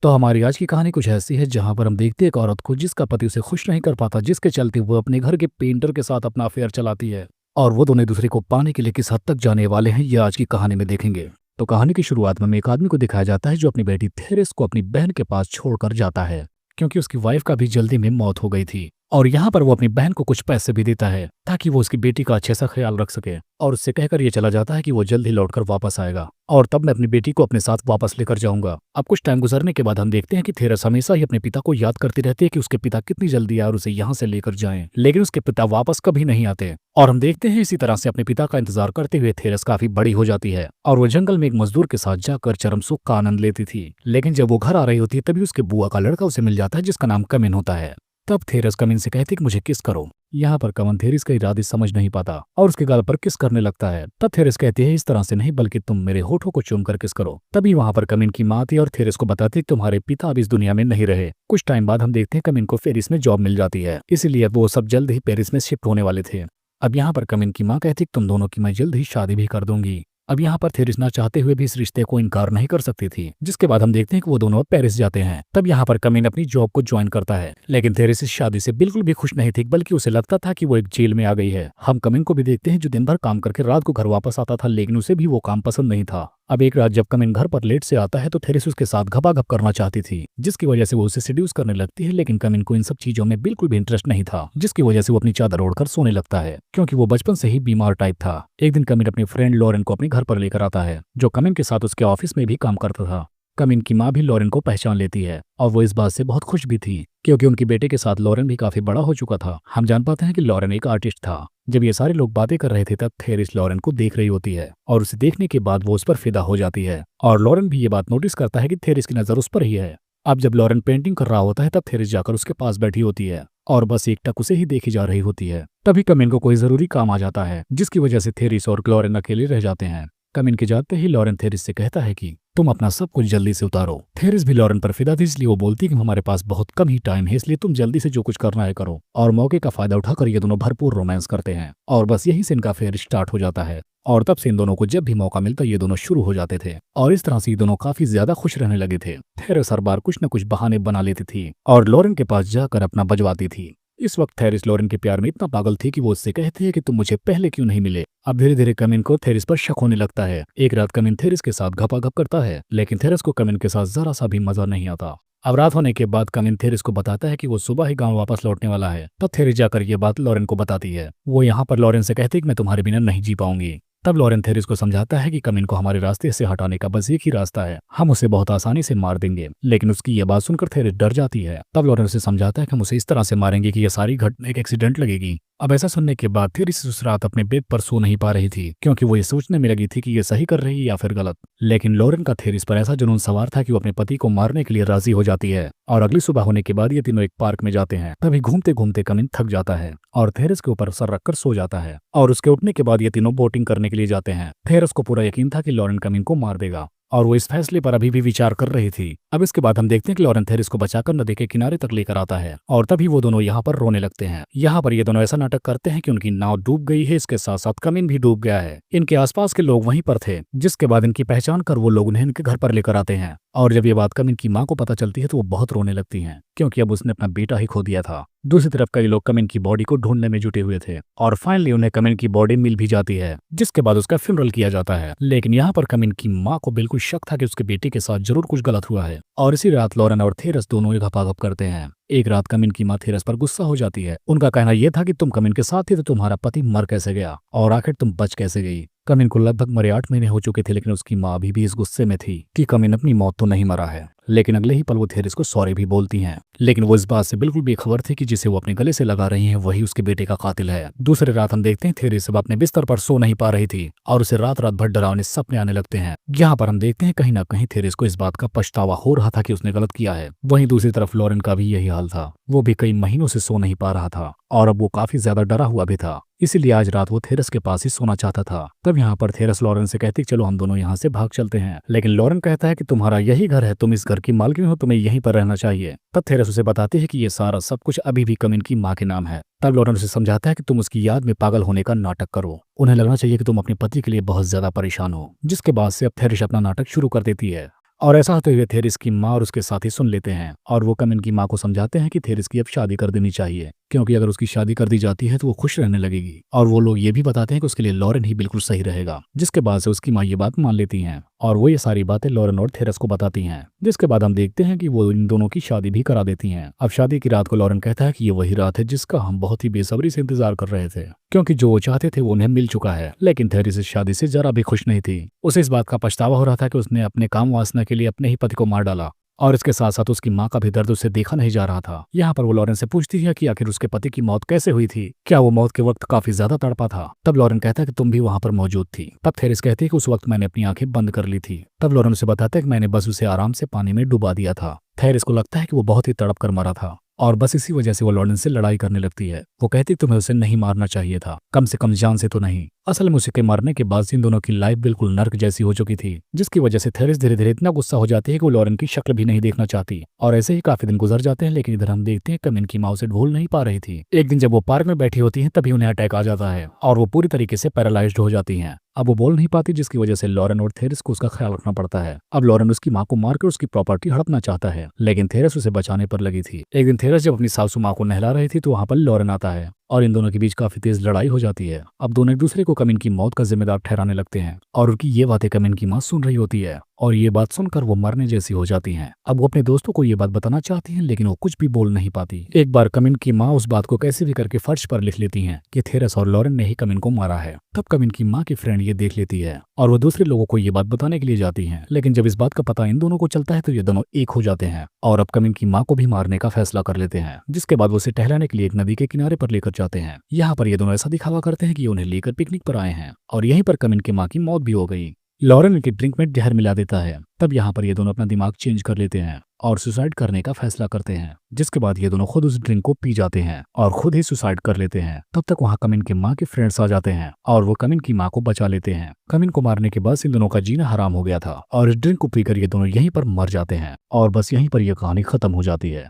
तो हमारी आज की कहानी कुछ ऐसी है जहां पर हम देखते हैं एक औरत को जिसका पति उसे खुश नहीं कर पाता, जिसके चलते वो अपने घर के पेंटर के साथ अपना अफेयर चलाती है और वो दोनों एक दूसरे को पाने के लिए किस हद तक जाने वाले हैं ये आज की कहानी में देखेंगे। तो कहानी की शुरुआत में हमें एक आदमी को दिखाया जाता है जो अपनी बेटी थेरेस को अपनी बहन के पास छोड़कर जाता है, क्योंकि उसकी वाइफ का भी जल्दी में मौत हो गई थी। और यहाँ पर वो अपनी बहन को कुछ पैसे भी देता है ताकि वो उसकी बेटी का अच्छे से ख्याल रख सके, और उससे कहकर ये चला जाता है कि वो जल्द ही लौटकर वापस आएगा और तब मैं अपनी बेटी को अपने साथ वापस लेकर जाऊंगा। अब कुछ टाइम गुजरने के बाद हम देखते हैं कि थेरेस हमेशा ही अपने पिता को याद करती रहती है कि उसके पिता कितनी जल्दी आए और उसे यहाँ से लेकर जाएं, लेकिन उसके पिता वापस कभी नहीं आते। और हम देखते हैं इसी तरह से अपने पिता का इंतजार करते हुए थेरेस काफी बड़ी हो जाती है और वो जंगल में एक मजदूर के साथ जाकर चरम सुख का आनंद लेती थी। लेकिन जब वो घर आ रही होती है तभी उसके बुआ का लड़का उसे मिल जाता है जिसका नाम कमिन होता है। तब थेरेस कमिन से कहती कि मुझे किस करो। यहाँ पर कमन थेरेस का इरादे समझ नहीं पाता और उसके गाल पर किस करने लगता है। तब थेरेस कहती है इस तरह से नहीं बल्कि तुम मेरे होठों को चूम कर किस करो। तभी वहां पर कमिन की माँ आती है और थेरेस को बताती है तुम्हारे पिता अब इस दुनिया में नहीं रहे। कुछ टाइम बाद हम देखते हैं कमिन को पेरिस में जॉब मिल जाती है, इसीलिए वो सब जल्द ही पेरिस में शिफ्ट होने वाले थे। अब यहाँ पर कमिन की माँ कहती तुम दोनों की मैं जल्द ही शादी भी कर दूंगी। अब यहाँ पर थेरेस ना चाहते हुए भी इस रिश्ते को इनकार नहीं कर सकती थी, जिसके बाद हम देखते हैं कि वो दोनों अब पेरिस जाते हैं। तब यहाँ पर कमिन अपनी जॉब को ज्वाइन करता है, लेकिन थेरेस इस शादी से बिल्कुल भी खुश नहीं थी, बल्कि उसे लगता था कि वो एक जेल में आ गई है। हम कमिन को भी देखते हैं जो दिन भर काम करके रात को घर वापस आता था, लेकिन उसे भी वो काम पसंद नहीं था। अब एक रात जब कमिन घर पर लेट से आता है तो थेरेस उसके साथ घपाघप करना चाहती थी, जिसकी वजह से वो उसे सिड्यूस करने लगती है, लेकिन कमिन को इन सब चीजों में बिल्कुल भी इंटरेस्ट नहीं था, जिसकी वजह से वो अपनी चादर ओढ़कर सोने लगता है, क्योंकि वो बचपन से ही बीमार टाइप था। एक दिन कमिन अपने फ्रेंड लॉरेन को अपने घर पर लेकर आता है, जो कमिन के साथ उसके ऑफिस में भी काम करता था। कमिन की माँ भी लॉरेन को पहचान लेती है और वो इस बात से बहुत खुश भी थी, क्योंकि उनकी बेटे के साथ लॉरेन भी काफी बड़ा हो चुका था। हम जान पाते हैं कि लॉरेन एक आर्टिस्ट था। जब ये सारे लोग बातें कर रहे थे तब थेरेस लॉरेन को देख रही होती है और उसे देखने के बाद वो उस पर फिदा हो जाती है, और लॉरेन भी ये बात नोटिस करता है कि थेरेस की नजर उस पर ही है। अब जब लॉरेन पेंटिंग कर रहा होता है तब थेरेस जाकर उसके पास बैठी होती है और बस एकटक उसे ही देखी जा रही होती है। तभी कमिन को कोई जरूरी काम आ जाता है, जिसकी वजह से थेरेस और लॉरेन अकेले रह जाते हैं। कमिन के जाते ही लॉरेन थेरेस से कहता है कि तुम अपना सब कुछ जल्दी से उतारो। थेरेस भी लॉरेन पर फिदा थी, इसलिए वो बोलती कि हमारे पास बहुत कम ही टाइम है, इसलिए तुम जल्दी से जो कुछ करना है करो। और मौके का फायदा उठाकर ये दोनों भरपूर रोमांस करते हैं और बस यहीं से इनका फेयर स्टार्ट हो जाता है। और तब से इन दोनों को जब भी मौका मिलता ये दोनों शुरू हो जाते थे और इस तरह से ये दोनों काफी ज्यादा खुश रहने लगे थे। थेरेस हर बार कुछ न कुछ बहाने बना लेती थी और लॉरेन के पास जाकर अपना बजवाती थी। इस वक्त थेरेस लॉरेन के प्यार में इतना पागल थी कि वो उससे कहती है कि तुम मुझे पहले क्यों नहीं मिले। अब धीरे धीरे कमिन को थेरेस पर शक होने लगता है। एक रात कमिन थेरेस के साथ घपाघप करता है, लेकिन थेरेस को कमिन के साथ जरा सा भी मजा नहीं आता। अब रात होने के बाद कमिन थेरेस को बताता है कि वो सुबह ही गांव वापस लौटने वाला है। तब थेरेस जाकर ये बात लॉरेन को बताती है। वो यहाँ पर लॉरेन से कहती है कि मैं तुम्हारे बिना नहीं जी पाऊंगी। तब लॉरेन थेरेस को समझाता है कि कमिन को हमारे रास्ते से हटाने का बस एक ही रास्ता है, हम उसे बहुत आसानी से मार देंगे। लेकिन उसकी ये बात सुनकर थेरेस डर जाती है। तब लॉरेन उसे समझाता है कि हम उसे इस तरह से मारेंगे कि यह सारी घटना एक एक्सीडेंट लगेगी। अब ऐसा सुनने के बाद थेरेस उस रात अपने बेड पर सो नहीं पा रही थी, क्योंकि वो ये सोचने में लगी थी कि ये सही कर रही है या फिर गलत। लेकिन लॉरेन का थेरेस पर ऐसा जुनून सवार था कि वो अपने पति को मारने के लिए राजी हो जाती है। और अगली सुबह होने के बाद ये तीनों एक पार्क में जाते हैं। तभी घूमते घूमते कमिन थक जाता है और थेरेस के ऊपर सर रखकर सो जाता है, और उसके उठने के बाद ये तीनों बोटिंग करने के लिए जाते हैं। थेरेस को पूरा यकीन था कि लॉरेन कमिन को मार देगा और वो इस फैसले पर अभी भी विचार कर रही थी। अब इसके बाद हम देखते हैं कि लॉरेन थेरेस को बचाकर नदी के किनारे तक लेकर आता है और तभी वो दोनों यहाँ पर रोने लगते हैं। यहाँ पर ये दोनों ऐसा नाटक करते हैं कि उनकी नाव डूब गई है, इसके साथ साथ कमिन भी डूब गया है। इनके आसपास के लोग वहीं पर थे, जिसके बाद इनकी पहचान कर वो लोग उन्हें इनके घर पर लेकर आते हैं। और जब ये बात कमिन की माँ को पता चलती है तो वो बहुत रोने लगती हैं, क्योंकि अब उसने अपना बेटा ही खो दिया था। दूसरी तरफ कई लोग कमिन की बॉडी को ढूंढने में जुटे हुए थे और फाइनली उन्हें कमिन की बॉडी मिल भी जाती है, जिसके बाद उसका फ्यूनरल किया जाता है। लेकिन यहाँ पर कमिन की माँ को बिल्कुल शक था कि उसके बेटे के साथ जरूर कुछ गलत हुआ है, और इसी रात लॉरेन और थेरेस दोनों घपाघप करते हैं। एक रात कमिन की माँ थेरेस पर गुस्सा हो जाती है। उनका कहना यह था कि तुम कमिन के साथ थी तो तुम्हारा पति मर कैसे गया और आखिर तुम बच कैसे गई। कमिन को लगभग मरे 8 महीने हो चुके थे, लेकिन उसकी माँ अभी भी इस गुस्से में थी कि कमिन अपनी मौत तो नहीं मरा है। लेकिन अगले ही पल वो थेरेस को सॉरी भी बोलती हैं, लेकिन वो इस बात से बिल्कुल बेखबर थी कि जिसे वो अपने गले से लगा रही हैं वही उसके बेटे का कातिल है। दूसरे रात हम देखते हैं थेरेस अब अपने बिस्तर पर सो नहीं पा रही थी और उसे रात रात भर डरावने सपने आने लगते हैं। यहाँ पर हम देखते हैं कहीं ना कहीं थेरेस को इस बात का पछतावा हो रहा था कि उसने गलत किया है। वहीं दूसरी तरफ लॉरेन का भी यही हाल था, वो भी कई महीनों से सो नहीं पा रहा था और अब वो काफी ज्यादा डरा हुआ भी था, इसीलिए आज रात वो थेरेस के पास ही सोना चाहता था। तब यहाँ पर थेरेस लॉरेन से कहती चलो हम दोनों यहाँ से भाग चलते हैं, लेकिन लॉरेन कहता है कि तुम्हारा यही घर है, तुम इस घर की मालकिन हो, तुम्हें यहीं पर रहना चाहिए। तब थेरेस उसे बताती है कि ये सारा सब कुछ अभी भी कमिन की माँ के नाम है। तब लॉरेन उसे समझाता है कि तुम उसकी याद में पागल होने का नाटक करो, उन्हें लगना चाहिए कि तुम अपने पति के लिए बहुत ज्यादा परेशान हो। जिसके बाद से अब थेरेस अपना नाटक शुरू कर देती है और ऐसा होते हुए थेरिस की माँ और उसके साथी सुन लेते हैं और वो कमिन की माँ को समझाते हैं कि थेरिस की अब शादी कर देनी चाहिए, क्योंकि अगर उसकी शादी कर दी जाती है तो वो खुश रहने लगेगी। और वो लोग ये भी बताते हैं कि उसके लिए लॉरेन ही बिल्कुल सही रहेगा, जिसके बाद से उसकी माँ ये बात मान लेती हैं और वो ये सारी बातें लॉरेन और थेरेस को बताती हैं। जिसके बाद हम देखते हैं कि वो इन दोनों की शादी भी करा देती हैं। अब शादी की रात को लॉरेन कहता है कि ये वही रात है जिसका हम बहुत ही बेसब्री से इंतजार कर रहे थे, क्योंकि जो वो चाहते थे वो उन्हें मिल चुका है। लेकिन थेरिस इस शादी से जरा भी खुश नहीं थी। उसे इस बात का पछतावा हो रहा था कि उसने अपने काम वासना के लिए अपने ही पति को मार डाला, और इसके साथ साथ उसकी माँ का भी दर्द उसे देखा नहीं जा रहा था। यहाँ पर वो लॉरेन से पूछती है कि आखिर उसके पति की मौत कैसे हुई थी, क्या वो मौत के वक्त काफी ज्यादा तड़पा था। तब लॉरेन कहता है कि तुम भी वहां पर मौजूद थी। तब थेरिस कहती है कि उस वक्त मैंने अपनी आंखें बंद कर ली थी। तब लॉरेन उसे बताता है कि मैंने बस उसे आराम से पानी में डुबा दिया था। थेरिस को लगता है कि वो बहुत ही तड़प कर मरा था और बस इसी वजह से वो लॉरेन से लड़ाई करने लगती है। वो कहती तुम्हें उसे नहीं मारना चाहिए था, कम से कम जान से तो नहीं। असल में उसे के मारने के बाद इन दोनों की लाइफ बिल्कुल नर्क जैसी हो चुकी थी, जिसकी वजह से थेरिस धीरे धीरे इतना गुस्सा हो जाती है कि वो लॉरेन की शक्ल भी नहीं देखना चाहती। और ऐसे ही काफी दिन गुजर जाते हैं, लेकिन इधर हम देखते हैं कमिन की माँ उसे भूल नहीं पा रही थी। एक दिन जब वो पार्क में बैठी होती है तभी उन्हें अटैक आ जाता है और वो पूरी तरीके से पैरालाइज्ड हो जाती हैं। अब वो बोल नहीं पाती, जिसकी वजह से लॉरेन और थेरिस को उसका ख्याल रखना पड़ता है। अब लॉरेन उसकी माँ को मारकर उसकी प्रॉपर्टी हड़पना चाहता है, लेकिन थेरिस उसे बचाने पर लगी थी। एक दिन थेरिस जब अपनी सासू माँ को नहला रही थी तो वहां पर लॉरेन आता है और इन दोनों के बीच काफी तेज लड़ाई हो जाती है। अब दोनों एक दूसरे को कमिन की मौत का जिम्मेदार ठहराने लगते हैं और उनकी ये बातें कमिन की माँ सुन रही होती है और ये बात सुनकर वो मरने जैसी हो जाती हैं। अब वो अपने दोस्तों को ये बात बताना चाहती हैं, लेकिन वो कुछ भी बोल नहीं पाती। एक बार कमिन की माँ उस बात को कैसे भी करके फर्श पर लिख लेती हैं कि थेरेस और लॉरेन ने ही कमिन को मारा है। तब कमिन की माँ की फ्रेंड ये देख लेती है और वो दूसरे लोगों को ये बात बताने के लिए जाती हैं, लेकिन जब इस बात का पता इन दोनों को चलता है तो ये दोनों एक हो जाते हैं और अब कमिन की माँ को भी मारने का फैसला कर लेते हैं। जिसके बाद वो उसे टहलाने के लिए एक नदी के किनारे पर लेकर जाते हैं। यहाँ पर ये दोनों ऐसा दिखावा करते हैं कि ये उन्हें लेकर पिकनिक पर आए हैं और यहीं पर कमिन की माँ की मौत भी हो गई। लॉरेन इनकी ड्रिंक में जहर मिला देता है। तब यहाँ पर ये दोनों अपना दिमाग चेंज कर लेते हैं और सुसाइड करने का फैसला करते हैं। जिसके बाद ये दोनों खुद उस ड्रिंक को पी जाते हैं और खुद ही सुसाइड कर लेते हैं। तब तक वहाँ कमिन की माँ के फ्रेंड्स आ जाते हैं और वो कमिन की माँ को बचा लेते हैं। कमिन को मारने के बाद इन दोनों का जीना हराम हो गया था और इस ड्रिंक को पीकर ये दोनों यहीं पर मर जाते हैं और बस यहीं पर यह कहानी खत्म हो जाती है।